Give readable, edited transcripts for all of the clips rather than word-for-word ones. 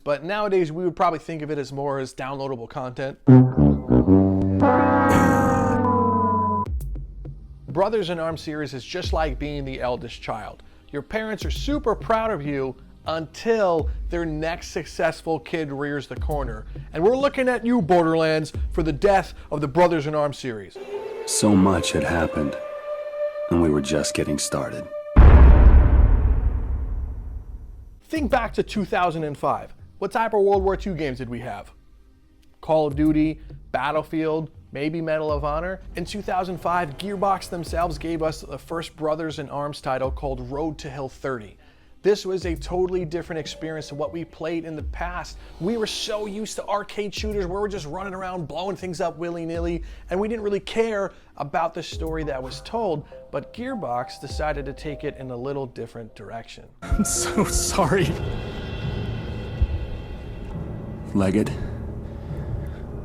but nowadays we would probably think of it as more as downloadable content. Brothers in Arms series is just like being the eldest child. Your parents are super proud of you until their next successful kid rears the corner. And we're looking at you, Borderlands, for the death of the Brothers in Arms series. So much had happened, and we were just getting started. Think back to 2005. What type of World War II games did we have? Call of Duty, Battlefield, maybe Medal of Honor. In 2005, Gearbox themselves gave us the first Brothers in Arms title called Road to Hill 30. This was a totally different experience to what we played in the past. We were so used to arcade shooters where we're just running around blowing things up willy-nilly, and we didn't really care about the story that was told, but Gearbox decided to take it in a little different direction. I'm so sorry. Leggett,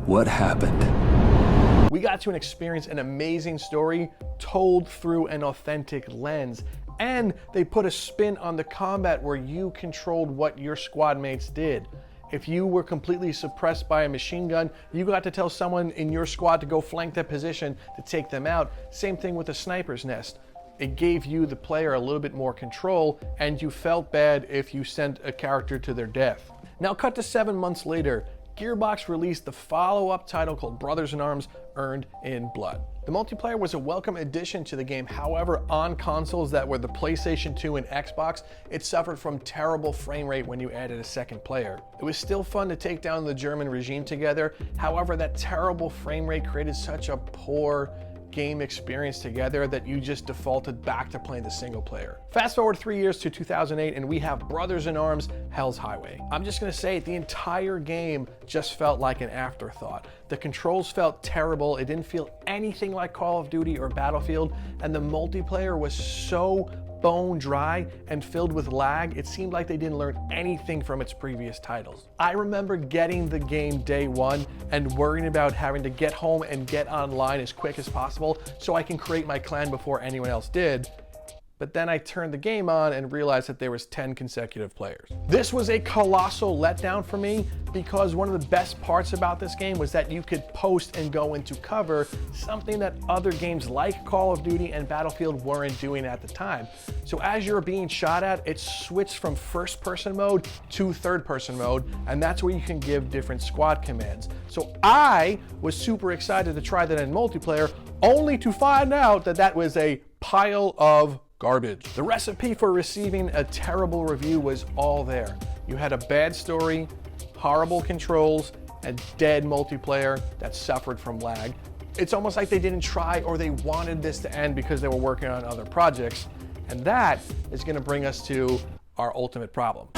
what happened? We got to experience an amazing story told through an authentic lens. And they put a spin on the combat where you controlled what your squad mates did. If you were completely suppressed by a machine gun, you got to tell someone in your squad to go flank that position to take them out. Same thing with the sniper's nest. It gave you, the player, a little bit more control, and you felt bad if you sent a character to their death. Now cut to 7 months later, Gearbox released the follow-up title called Brothers in Arms Earned in Blood. The multiplayer was a welcome addition to the game. However, on consoles that were the PlayStation 2 and Xbox, it suffered from terrible frame rate when you added a second player. It was still fun to take down the German regime together. However, that terrible frame rate created such a poor game experience together that you just defaulted back to playing the single player. Fast forward 3 years to 2008 and we have Brothers in Arms Hell's Highway. I'm just gonna say it, the entire game just felt like an afterthought. The controls felt terrible, it didn't feel anything like Call of Duty or Battlefield, and the multiplayer was so bone dry and filled with lag, it seemed like they didn't learn anything from its previous titles. I remember getting the game day one and worrying about having to get home and get online as quick as possible so I can create my clan before anyone else did. But then I turned the game on and realized that there was 10 consecutive players. This was a colossal letdown for me because one of the best parts about this game was that you could post and go into cover, something that other games like Call of Duty and Battlefield weren't doing at the time. So as you're being shot at, it switched from first-person mode to third-person mode, and that's where you can give different squad commands. So I was super excited to try that in multiplayer, only to find out that that was a pile of garbage. The recipe for receiving a terrible review was all there. You had a bad story, horrible controls, and dead multiplayer that suffered from lag. It's almost like they didn't try or they wanted this to end because they were working on other projects. And that is going to bring us to our ultimate problem.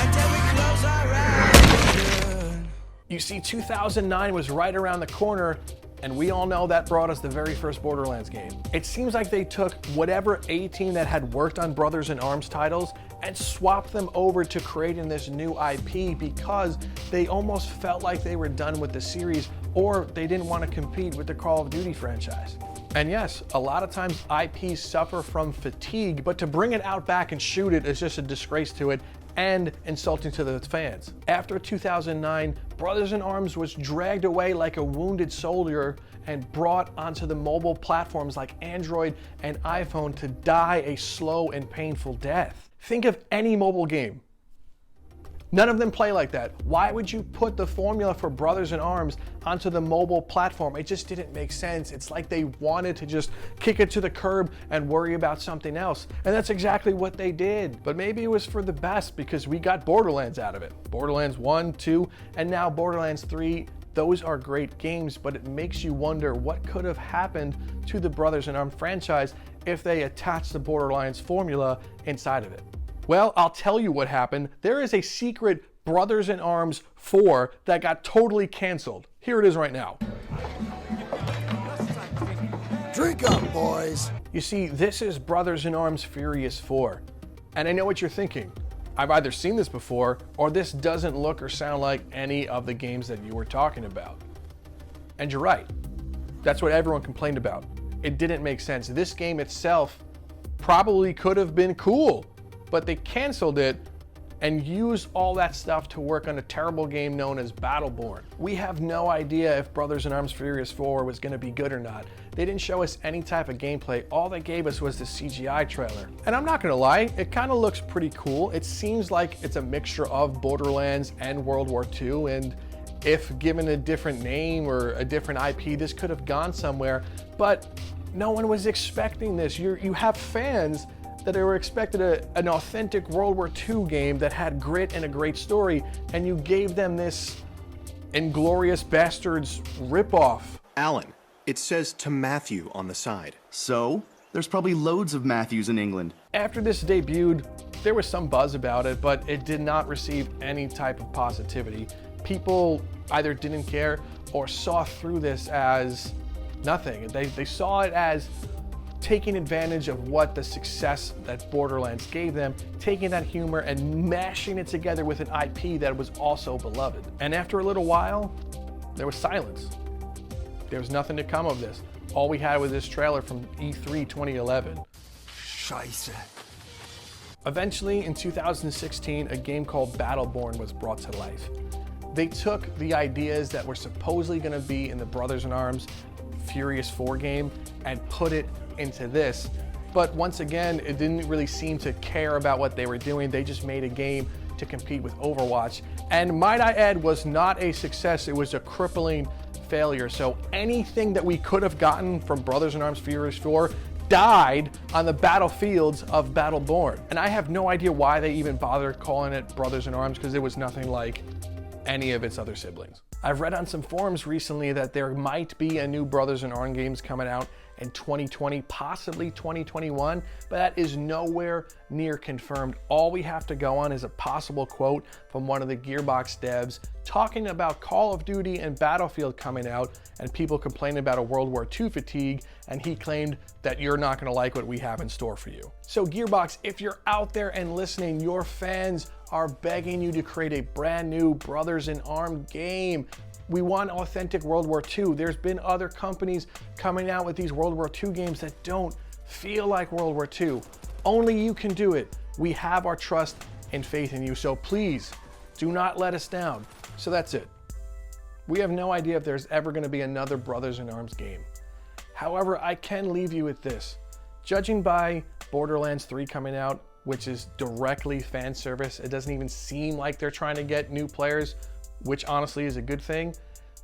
You see, 2009 was right around the corner, and we all know that brought us the very first Borderlands game. It seems like they took whatever A-team that had worked on Brothers in Arms titles and swapped them over to creating this new IP because they almost felt like they were done with the series, or they didn't want to compete with the Call of Duty franchise. And yes, a lot of times IPs suffer from fatigue, but to bring it out back and shoot it is just a disgrace to it and insulting to the fans. After 2009, Brothers in Arms was dragged away like a wounded soldier and brought onto the mobile platforms like Android and iPhone to die a slow and painful death. Think of any mobile game. None of them play like that. Why would you put the formula for Brothers in Arms onto the mobile platform? It just didn't make sense. It's like they wanted to just kick it to the curb and worry about something else. And that's exactly what they did. But maybe it was for the best because we got Borderlands out of it. Borderlands 1, 2, and now Borderlands 3. Those are great games, but it makes you wonder what could have happened to the Brothers in Arms franchise if they attached the Borderlands formula inside of it. Well, I'll tell you what happened. There is a secret Brothers in Arms 4 that got totally canceled. Here it is right now. Drink up, boys. You see, this is Brothers in Arms Furious 4. And I know what you're thinking. I've either seen this before, or this doesn't look or sound like any of the games that you were talking about. And you're right. That's what everyone complained about. It didn't make sense. This game itself probably could have been cool, but they canceled it and use all that stuff to work on a terrible game known as Battleborn. We have no idea if Brothers in Arms Furious 4 was going to be good or not. They didn't show us any type of gameplay. All they gave us was the CGI trailer. And I'm not going to lie, it kind of looks pretty cool. It seems like it's a mixture of Borderlands and World War II, and if given a different name or a different IP, this could have gone somewhere, but no one was expecting this. You have fans that they were expected an authentic World War II game that had grit and a great story, and you gave them this Inglorious Bastards ripoff. Alan, it says to Matthew on the side. So, there's probably loads of Matthews in England. After this debuted, there was some buzz about it, but it did not receive any type of positivity. People either didn't care or saw through this as nothing. They saw it as taking advantage of what the success that Borderlands gave them, taking that humor and mashing it together with an IP that was also beloved. And after a little while, there was silence. There was nothing to come of this. All we had was this trailer from E3 2011. Scheiße. Eventually, in 2016, a game called Battleborn was brought to life. They took the ideas that were supposedly going to be in the Brothers in Arms Furious 4 game and put it into this. But once again, it didn't really seem to care about what they were doing. They just made a game to compete with Overwatch. And might I add, was not a success. It was a crippling failure. So anything that we could have gotten from Brothers in Arms Furious 4 died on the battlefields of Battleborn. And I have no idea why they even bothered calling it Brothers in Arms, because it was nothing like any of its other siblings. I've read on some forums recently that there might be a new Brothers in Arms games coming out in 2020, possibly 2021, but that is nowhere near confirmed. All we have to go on is a possible quote from one of the Gearbox devs talking about Call of Duty and Battlefield coming out and people complaining about a World War II fatigue, and he claimed that you're not gonna like what we have in store for you. So Gearbox, if you're out there and listening, your fans are begging you to create a brand new Brothers in Arms game. We want authentic World War II. There's been other companies coming out with these World War II games that don't feel like World War II. Only you can do it. We have our trust and faith in you, so please do not let us down. So that's it. We have no idea if there's ever going to be another Brothers in Arms game. However, I can leave you with this. Judging by Borderlands 3 coming out, which is directly fan service, it doesn't even seem like they're trying to get new players, which honestly is a good thing.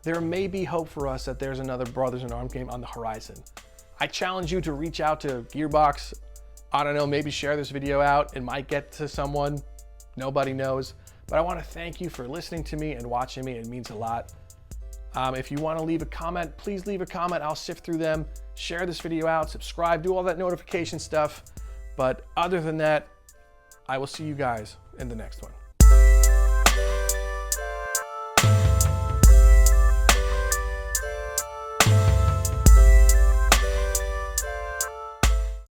There may be hope for us that there's another Brothers in Arms game on the horizon. I challenge you to reach out to Gearbox. I don't know, maybe share this video out. It might get to someone. Nobody knows. But I want to thank you for listening to me and watching me. It means a lot. If you want to leave a comment, please leave a comment. I'll sift through them. Share this video out, subscribe, do all that notification stuff. But other than that, I will see you guys in the next one.